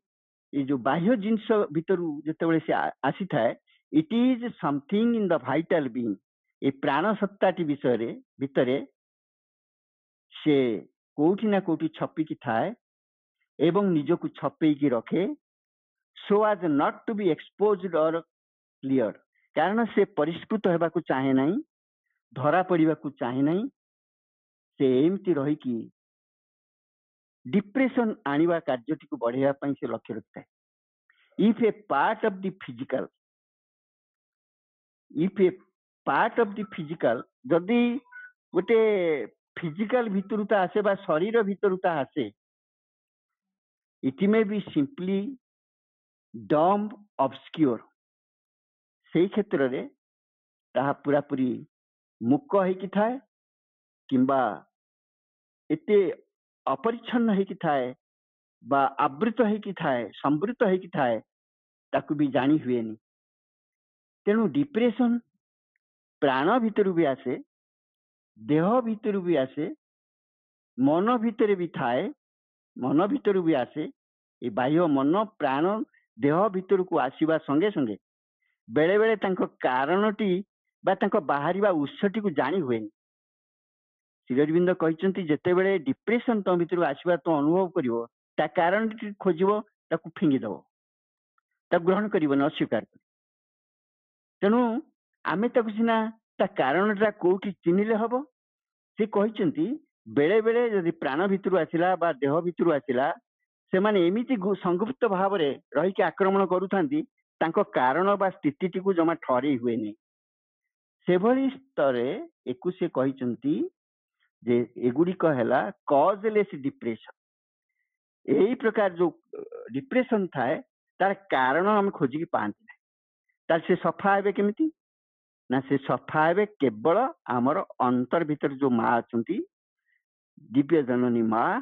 ये जो बाह्य जिनस भितर जिते से आसी थाए it is something in the vital being ये प्राण सत्ताटी विषय भितर से कोठी ना कोठी छपिकी थाए एवं निजको छपेकी रखे सो आज नॉट टू बी एक्सपोज्ड और क्लियर कारण से परिष्कृत होगा को चाहे नहीं धरा पड़ा को चाहे नहीं से एमती रहीकि डिप्रेशन आनिबा कार्यटी को बढ़ावा से लक्ष्य रखता है if A part of the physical जदि गोटे फिजिकल भितरुता आसे बा शरीर भितरुता आसे इट मे बी सिंपली डम ऑब्स्क्योर से क्षेत्र में ताहा पूरा पूरी मुक होइकी थाए किंबा एते अपरिच्छन्न होइकी थाए बा आवृत होइकी थाए संवृत होइकी थाए ताकू भी जानी हुएनी तेणु डिप्रेशन प्राण भितर भी आसे देह भितर भी आसे मन भितर भी थाए मन भितर भी आसे ये बाह्य मन प्राण देह भितर को आसवा संगे संगे बेले बेले तांको कारणटी बा तांको बाहरिबा उत्सटी को जानी हुएनी श्री अरविंद कहते जिते बड़े डिप्रेशन तो भितर आसवा तो अनुभव करिवो ता कारण खोजिवो ताकू फिंगी दबो ताकू ग्रहण करिवो अस्वीकार कर तेणु आमे ताकू सिना ता कारणटा कोठी चिन्हिले हबो से कहते बेले बेले जदि प्राण भितर आसिला बा देह भितर आसिला से माने एमिति संगुप्त भाव रे रही के आक्रमण करूथांती तांको कारण बा स्थिति को जमा ठहरे हुए नहीं से भली स्तर एकु से कहते जे एगुड़िक है कॉजलेस डिप्रेशन। यही प्रकार जो डिप्रेशन थाए तार कारण हम खोजिकी पाती ना, तार से सफा हे केमिति ना, से सफा हे केवल आमर अंतर भीतर जो माँ अच्छा दिव्य जननी माँ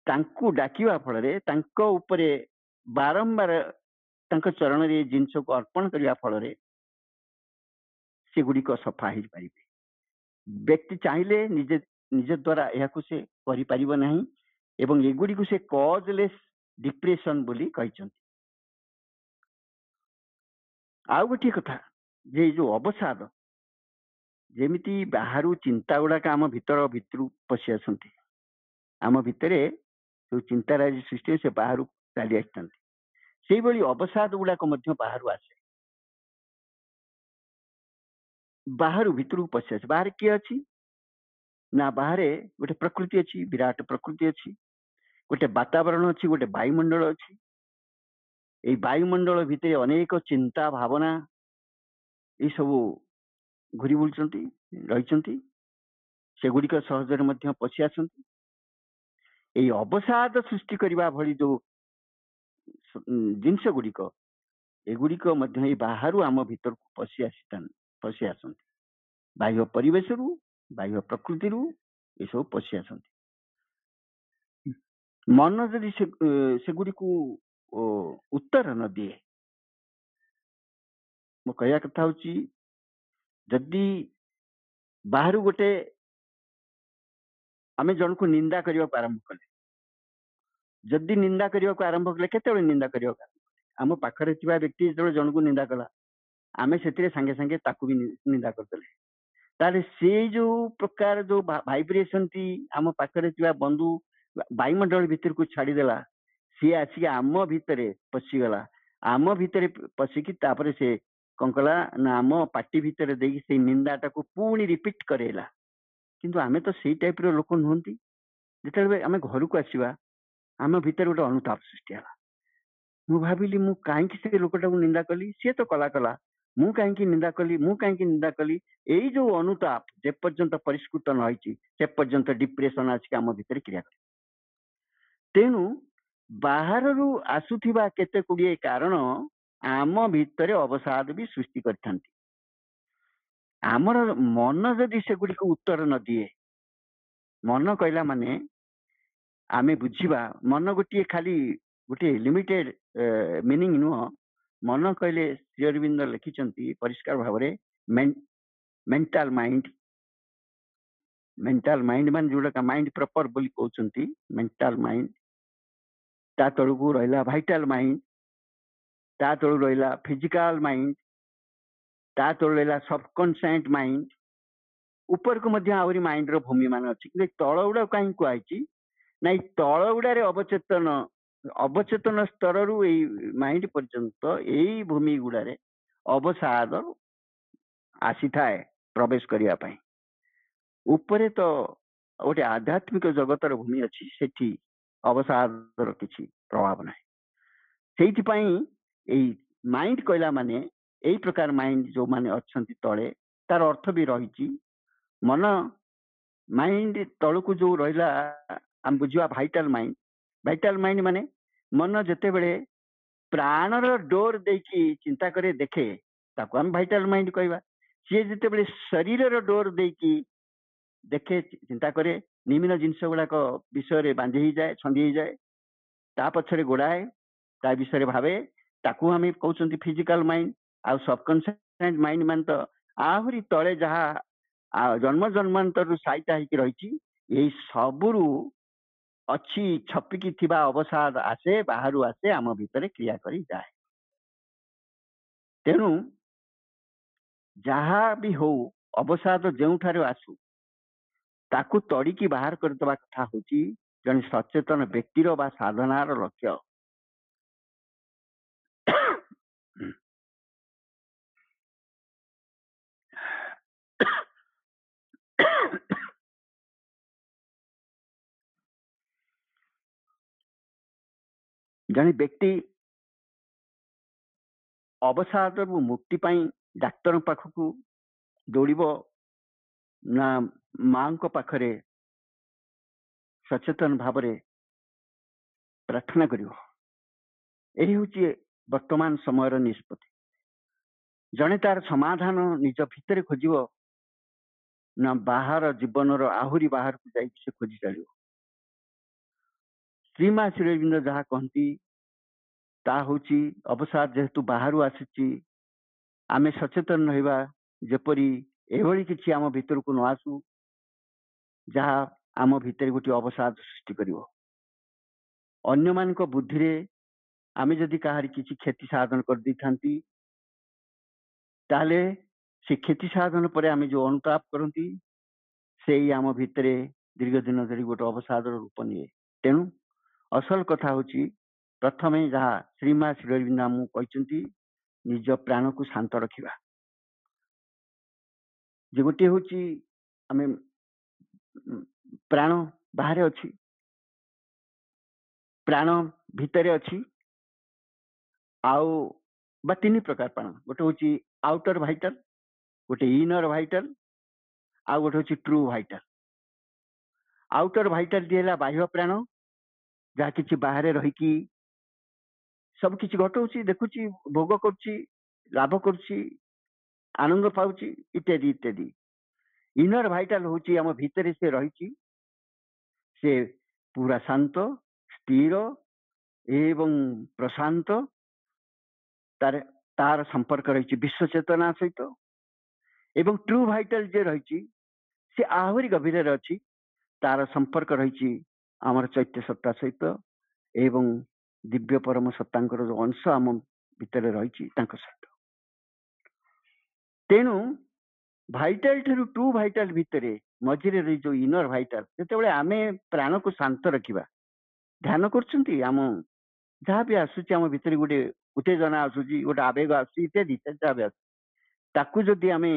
तांकु डाकिवा फल बारंबार तांको चरण रे जिनस को अर्पण करने फल से गुड़िक सफा हो पारे। व्यक्ति चाहिए निजे निज द्वारा यह से करिपारिब नहीं एवं एगुड़ी को से कॉजलेस डिप्रेशन बोली कहते। आउ गोटे कथा जे जो अवसाद जेमिति बाहर चिंता गुड़ाक आम भीतर भीतर पशि आसती, आम भितर जो चिंताराजी सृष्टि से बाहर चली आसती से अवसाद गुड़ाक बाहर आसे, बाहर भीतर पशि आसे। बाहर किए अच्छी ना, बाहर गोटे प्रकृति अच्छी, विराट प्रकृति अच्छी, गोटे वातावरण अच्छी, गोटे वायुमंडल अच्छी। ये वायुमंडल भितर अनेक चिंता भावना ये सब घूरी बुलूँ रही, से गुड़िक सहजरे पशि आसती। ये अवसाद सृष्टि करने भली जो जिनस गुड़िक एगुड़िक बाहर आम भीतर पशि आसती, बाह्य परिवेश रु बाह्य प्रकृति रु ये सब पशि आसती। मन जदि से गुड़ी को उत्तर न दिए, मो कहया कथा हूँ जदि बाहर गोटे आम जन को निंदा करने को आरंभ कले, जदि निंदा करने को आरंभ कले केते निंदा करने आम पाखरे व्यक्ति जो जन को निंदा कला आम से सांगे सांगे ताकू भी निंदा करदे, ताले से जो प्रकार जो भाइब्रेशन थी आम पाखरे बंधु वायुमंडल भीतर को छाड़देला, सी आसिक आम भितर पशिगला, आम भितर पशिकी तापर से कौन कला ना आम पार्टी भितर देखिए से निंदाटा को पुणी रिपीट करेला। किंतु आमे तो सही टाइप रो लोक नुहंती, जिते आम घर को आसवा आम भितर गोटे अनुताप सृष्टि है। मु भाविली मु कहीं से लोकटा को निंदा कली, सी तो कला कला मु कहीं निंदा कली, मु कहीं निंदा कली, यही जो अनुताप जे पर्यंत परिष्कृत न होइछि से पर्यंत डिप्रेशन आसिक आम भितर क्रिया करे। तेणु बाहर रु आसुथिबा केते गुड़िए कारण आम भितर अवसाद भी सृष्टि करथांती। आमर मन जदि से गुड़ी को उत्तर न दिए, मन कहला माने आमे बुझीबा मन गोटे खाली गोटे लिमिटेड मीनिंग नुह। मन कहले श्री अरविंद लिखिचंती परिष्कार भाव में मेंटल माइंड, मेंटल माइंड मान जोड़ा माइंड प्रॉपर बोली कहउचंती, मेंटल माइंड ता तळकू रहिला वाइटल माइंड, ता तळू रहिला फिजिकल माइंड, ता तळू रहिला सबकॉन्शियस माइंड, ऊपर को मध्य आवरी माइंड रो भूमि मान अछि। कि तळ गुडा काई कुआइची ना, तळ गुडारे अवचेतन अवचेतन स्तर रु माइंड पर्यंत यही भूमि गुडारे अवसाद आसी थाए प्रवेश करिया पाई। ऊपरे तो गोटे आध्यात्मिक जगतर भूमि अच्छी, सेठी अवसादर किसी प्रभाव ना। से माइंड कहला माने यही प्रकार माइंड जो माने अच्छंती तले तार अर्थ भी रही। मन माइंड तलू जो रहा आम बुझा भाइटाल माइंड, भाइटाल माइंड माने मन जिते बड़े प्राणर डोर देकी चिंता करे देखे ताको हम भाइटाल माइंड कहवा। सी जिते बड़े शरीर डोर देकी देखे चिंता करे निम्न जिनस गुड़ाक विषय बांधी ही जाए, छंदी ही जाए, ता पछरे गोड़ाए, ता विषय भावे, ताकू हमें कहते फिजिकल माइंड। आ सबकॉन्शियस माइंड मान तो आहरी तले जहाँ जन्म जन्मांतर साइटा होकर रही, यही सबुरु अच्छी छपिकी थिबा अवसाद आसे, बाहर आसे, आम भितर क्रिया करी जाए। तेणु जहाँ भी हो अवसाद जो आसू ताकू तड़िकी बाहर करदे कथा हूँ जन सचेतन व्यक्तिर बा साधनार लक्ष्य। जन व्यक्ति अवसाद मुक्ति पाई डाक्तर पाखक दौड़ ना माँ पाखरे सचेतन भाव प्रार्थना करिवो। एही होची वर्तमान समय निष्पत्ति। जने तार समाधान निज भितर खोजिवो ना बाहर जीवन आहुरी बाहर को जाई से खोजी चलियो। श्रीमा श्री अरविंद जहाँ कहती ता होची अवसाद जेहेतु बाहर आसी आमे सचेतन रहिबा जेपरी एभली किछि आम भितर को न आसु जहाँ आम भितर गोटे अवसाद सृष्टि करिवो। अन्य मानक बुद्धि रे आमे जदि काहारी किछि क्षति साधन कर दी थांती ताले से क्षति साधन पर आमे जो अनुताप करती से आम भितर दीर्घ दिन धरी गोटे अवसाद रूप निए। तेणु असल कथा होची प्रथमे जहाँ श्रीमा श्री अरविंद आमु कहते निज प्राण को शांत रखिबा। जे गोटे होची आमे प्राण बाहर अच्छी प्राण भितर अच्छी आउ बा तीन प्रकार प्राण। गोटे होची आउटर भाइटल, गोटे इनर भाइटल, आउ गोटे होची ट्रू भाइटल। आउटर भाइटल दिएला बाह्य प्राण जहाँ किछि बाहर रही सब किछि घटौची देखुची भोग करुची लाभ करुची आनंद पाउची इत्यादि इत्यादि। इनर भाइटल होची आम भितर से रही से पूरा शांत स्थिर एवं प्रशांत तार तार संपर्क रही विश्व चेतना सहित। एवं ट्रू भाइटल जे रही से आहरी गभीर अच्छी तार संपर्क रही आमर चैत्य सत्ता सहित एवं दिव्य परम सत्तांकर जो अंश आम भितर रही सहित। तेणु भाइटाल ठू ट्रू भाइटाल भितर मझिरे रही जो इनर भाइटाल जिते आमे प्राण को शांत रखा ध्यान कर आम जहाँ भी आसूची आम भितर गोटे उत्तेजना आसूची गोटे आवेग आसूची इत्यादि जहाँ भी आसू जदि आमे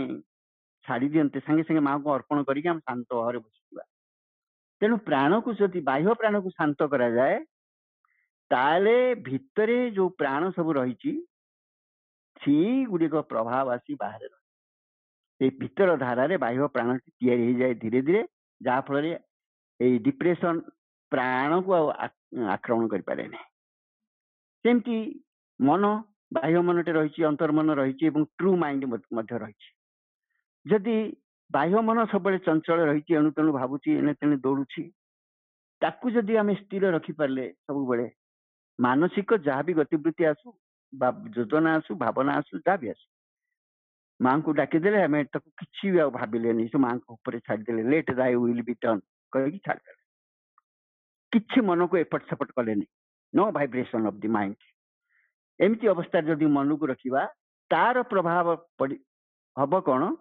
छाड़ी दियंते संगे संगे माँ को अर्पण करके आम शांत भाव बसिवा। तेणु प्राण को जदि बाह्य प्राण को शांत करा जाए ताले भितरे जो प्राण सब रही गुड़िक प्रभाव आसी बाहर भीतर धारा बाह्य प्राण तैयारी जाए धीरे धीरे जहाँ फल डिप्रेशन प्राण को आक्रमण करें। सेमती मन बाह्य मनटे रही अंतर्मन रही ट्रू माइंड रही। जदि बाह्य मन सब चंचल रही एणु तेणु भावुची एने तेने दौड़ुची ताकू जदि आम स्थिर रखिपारे सब बेले मानसिक जहाँ भी गतिवृत्ति आसू योजना आसू भावना आसू जहाँ भी आसू माँ को डाकीदे आम कि भाविले से माँ को ऊपर छाड़दे let thy will be turn कही छाड़दे कि मन को एपट सेपट कले no vibration of the mind. एमती अवस्था जदि मन को रखा तार प्रभाव हम कौन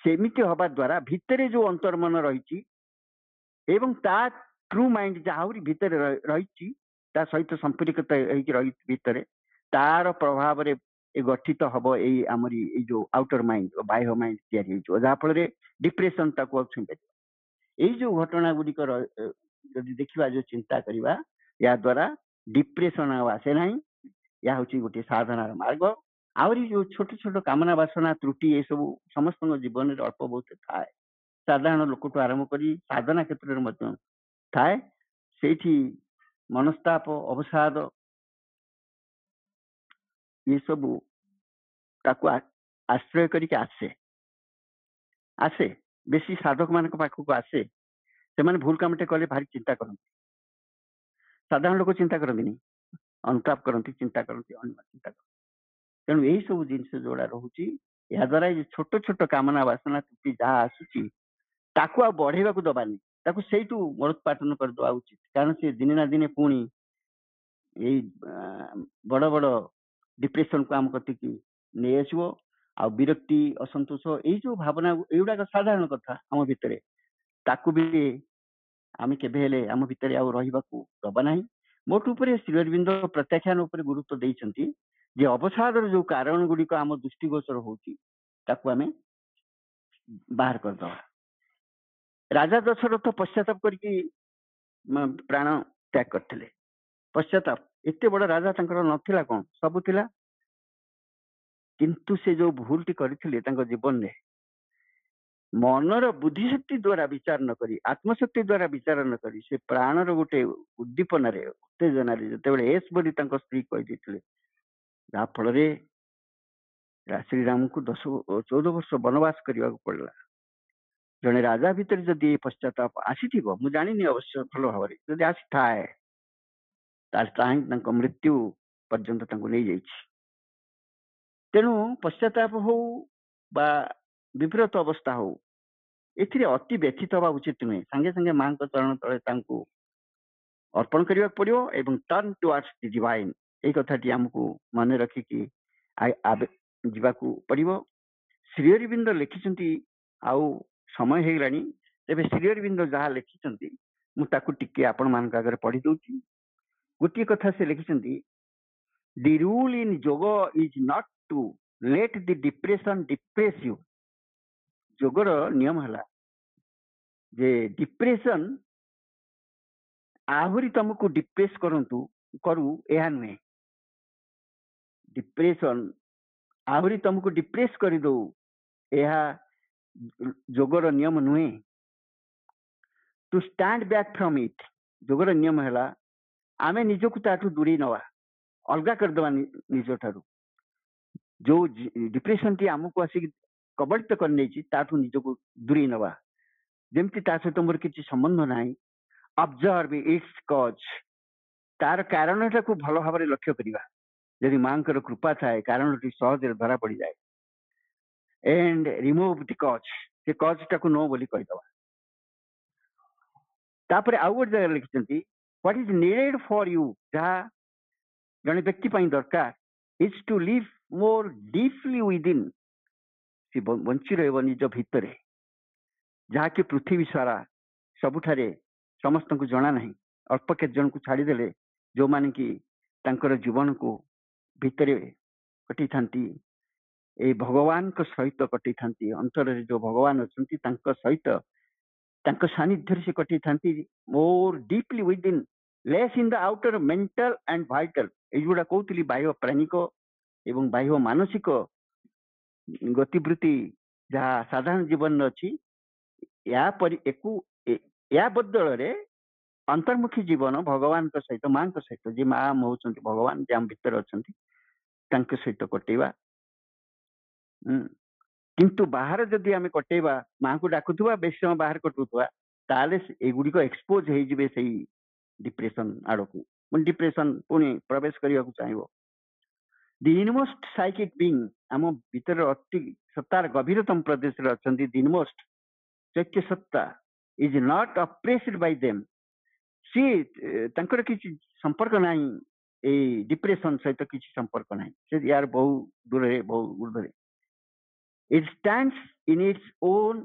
सेमिति हवा द्वारा भितर जो अंतर्मन रही एवं ता ट्रू माइंड जहाँ भितर रही सहित संपर्कित रही भितर तार प्रभाव रे गठित हम यही आमरी जो आउटर माइंड बाह्य माइंड तैयारी जहाँ फल डिप्रेशन ताकू छुईपर यही जो घटना गुड़िक जदि देखा जो चिंता करवा या द्वारा डिप्रेशन आसे ना। या हूँ गोटे साधनार मार्ग आहरी जो छोट छोट कामना बासना त्रुटि ये सब समस्त जीवन में अल्प बहुत थाए साधारण लोक ठू आरंभ कर साधना क्षेत्र में थाए से मनस्ताप अवसाद ये सब ताकू आश्रय करके आसे आसे बेसी साधक मान पाखक आसे से भूल कामटे कले भारी चिंता करते साधारण लोक चिंता करती अनुताप करती चिंता करती चिंता करती। तेणु यही सब जिनस जोड़ा रोचे या द्वारा छोट छोट कामना बासना त्रुटि जहाँ आसूची ताकू आ बढ़ेवा दबानी ताकू सेठू मूलोत्पाटन करदे उचित कारण से दिने ना दिने पुणी यही बड़ बड़ डिप्रेशन को आम कति नहीं आसो आ विरक्ति असंतोष यही जो भावना युवाक साधारण कथा आम भितर ताकू भी आम के आम भितर आवाकू दबा ना। मोट उपर श्री अरविंद प्रत्याख्यान उपर गुरुत्व देइछंती जे अवसादर जो कारण गुड़िक आम दृष्टिगोचर होची ताकू आमे बाहर करदे। राजा दशरथ पश्चाताप करके प्राण त्याग करते पश्चाताप एते बड़ राजा तंकर नथिला कौन सब थिला किंतु से जो भूल टी करथिले तांको जीवन में मनर बुद्धिशक्ति द्वारा विचार न करी आत्मशक्ति द्वारा विचार न करी से प्राणर गोटे उद्दीपन उत्तेजना जिते एस बोली स्त्री कही जाफल श्रीराम को 14 वर्ष वनवास करने को पड़ा जड़े राजा भितर जदि पश्चाताप आसी मु जानी अवश्य भल भाव जदि आसी थाए मृत्यु पर्यंत नहीं जाइए तेणु पश्चाताप हो बा विपरीत अवस्था हो एथिरे अति व्यथित हवा उचित नुहे सांगे सांगे मां चरण तले अर्पण करने पड़ो एवं टर्न टुवर्ड्स द डिवाइन यही कथाटी आमको मन रखिकी जावाकू पड़ो श्रीअरविंद लिखिं आउ समय हो गलानी तेरे श्रीअरविंद जहाँ लिखिं मुझे आपण मान आगे पढ़ी दूची गोटे कथा से लिखिं the rule in yoga is not to let the depression depress you जोगर नियम है जे डिप्रेशन आहरी तुमको डिप्रेस करू यह नुहे डिप्रेशन आहरी तुमको डिप्रेस कर दो यह जोगर नियम नुहे to stand back from it जोगर नियम है आमे निजको ताठू दूरी नवा अलगा करदे निज ठारू जो डिप्रेशन टी आमको आसिक कबलित कर निजको दूरी नवा जमती सहित मोर किसी संबंध ना ऑब्जर्व इट्स कॉज तार कारण को भल भाव लक्ष्य करवा यदि मां कृपा थाए कारण सहज धरा पड़ जाए एंड रिमूव द कॉज से कॉज टाक नो बोली कहीदवा तापर आउ गोटे जगह लिखिं what is needed for you जहाँ जड़े व्यक्ति दरकार is to live more deeply within सी बंची रिज भितर जहाँ कि पृथ्वी सारा सबुठारे समस्त को जना ना अल्प के जन को छाड़देले जो माने कि तांकर जीवन को भितर कटी था भगवान सहित कटी था अंतर जो भगवान अच्छा सहित सानिध्य से कटी था मोर deeply within less in the outer mental and vital युवा कहती बाह्य प्राणिक एवं बाह्य मानसिक गतिवृत्ति जहाँ साधारण जीवन अच्छी या बदल अंतर्मुखी जीवन भगवान सहित मां सहित जी माँ हूँ भगवान जी आम भीतर अच्छा सहित कटेवा किंतु बाहर जदि आम कटेवा माँ को डाकुवा बेस समय बाहर कटुवा ताले एगुड़िक एक्सपोज हो डिप्रेशन आड़ को डिप्रेशन पुणी प्रवेश करने को चाहिए द इनमोस्ट साइकिक बीइंग आम भीतर अति सत्तार गभीरतम प्रदेश अच्छा द इनमोस्ट चैत्य सत्ता is not oppressed by them सी किसी संपर्क ना डिप्रेशन सहित किसी संपर्क ना से यार बहु दूर बहु ऊर्धे it stands in its own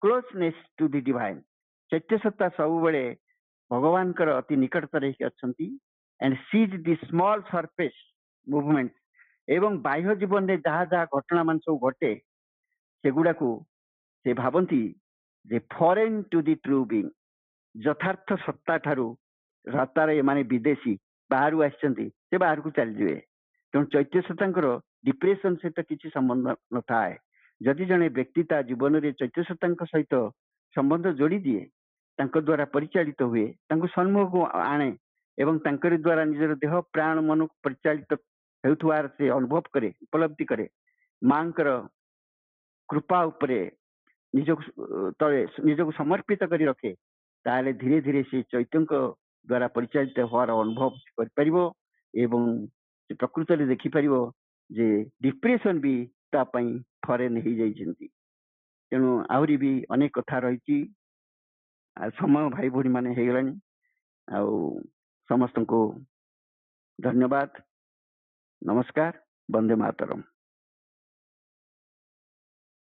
closeness to the divine चैत्य सत्ता सब बेले भगवान अति निकटतर अच्छा and sees the small surface movement एवं बाह्य जीवन में जहाँ जहाँ घटना मान सब घटे सेगुड़ा को से भावती जे foreign to the true being यथार्थ सत्ता ठारू सत्तार माने विदेशी बाहर आसे बाहर को चली जाए तेणु चैत्य सत्ता डिप्रेशन सहित किसी संबंध न थाए जदि जड़े व्यक्ति जीवन में चैत्य सत्ता सहित संबंध जोड़ी दिए द्वारा परिचालित हुए सम्मुख को आने एवं द्वारा निजर देह प्राण मन को परिचालित होउथवार से अनुभव करे उपलब्धि करे मां कृपा उपरे निजक समर्पित कर रखे ताले धीरे धीरे से चैत्य द्वारा परिचालित होवार अनुभव कर प्रकृत में देखिपर जे डिप्रेशन भी तापाई फरेन हो जाती तेणु आहरी भी अनेक कथा रही समय भाई भौणी मैंने होगला समस्त को धन्यवाद नमस्कार वंदे मातरम।